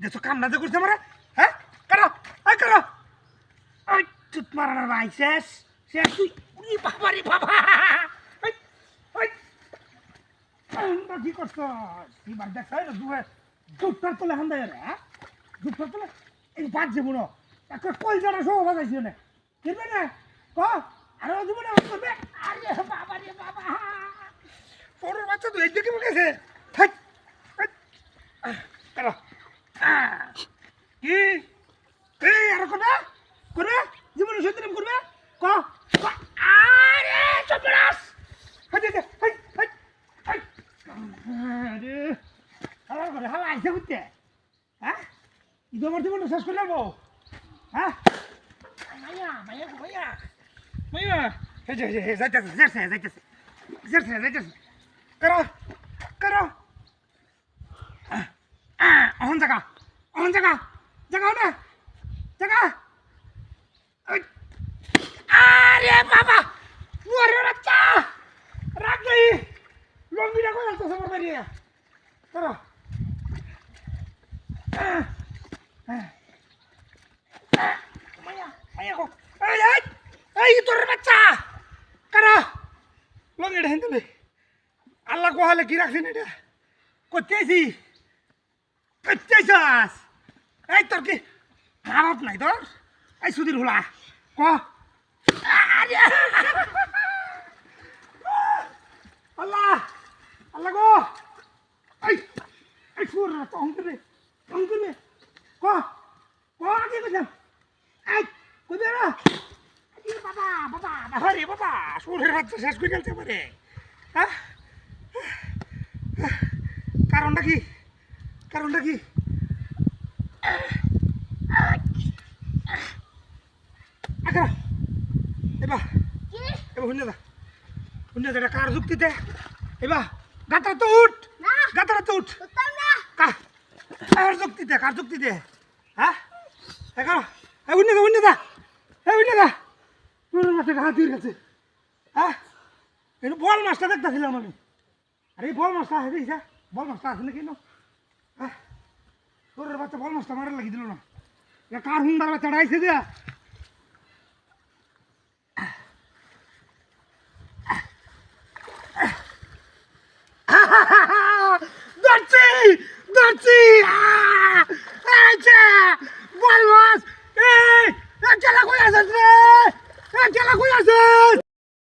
দেখো কাম না করছে মারা হ্যাঁ করো করো ওই চুত মারানোর ভাই শেষ শেষ তুই উনি বাবা রে বাবা কি করছ এবার দেখ দুধটা তোলে হান্দায় রে হ্যাঁ দুধটা তোলে এই বাদ যাবো না একটা কই জানা সব বাজাইছি না কিনবে না ক আরো দিব না করবে আরে বাবা রে বাবা তোর বাচ্চা তো এই দিকে গেছে করো কি এই আর কোনা করে জীবনে সত্যি করবে ক আরে চপড়াস হাতে দে হাই হাই হাই আরে হালা করে হালা আইছে কুতে হ্যাঁ ইদো মরতে মনে শেষ করে নেবো হ্যাঁ মাইয়া মাইয়া মাইয়া মাইয়া হে যাইতেছে করো করো অহন জায়গা জায়গা না জায়গা আরে বাবা মোরে বাচ্চা রাখ দেই লঙ্গিটা কই আনতো সবার বাড়িয়ে করো মাইয়া মাইয়া গো এই তোর বাচ্চা করো লঙ্গিটা হেনতে আল্লাহ কোহালে কি রাখছেন এটা করতেছি করতেছাস এই তোর কি ভারত নাই তোর এই সুধীর হলা ক আল্লাহ আল্লাহ গো এই এই সুর অঙ্কনে ক আগে গেছাম এই কইবে না বাবা বাবা বাবা রে বাবা সুরের বাচ্চা শেষ করে গেলতে পারে হ্যাঁ কারণটা কি এবার শুনে দা কার যুক্তিতে এবার গাতারা তো উঠ কার যুক্তিতে হ্যাঁ এগারো উন্নে দা তোর মাঠে ঘা দিয়ে গেছে হ্যাঁ এটা বল মাছটা দেখতেছিলাম আমি আরে বল মাছটা আছে বল মাছটা আছে নাকি হ্যাঁ তোর বাচ্চা বল মাছটা মারার লাগি দিল না কার হুন্ডার বাচ্চাটা আইসে দেয়া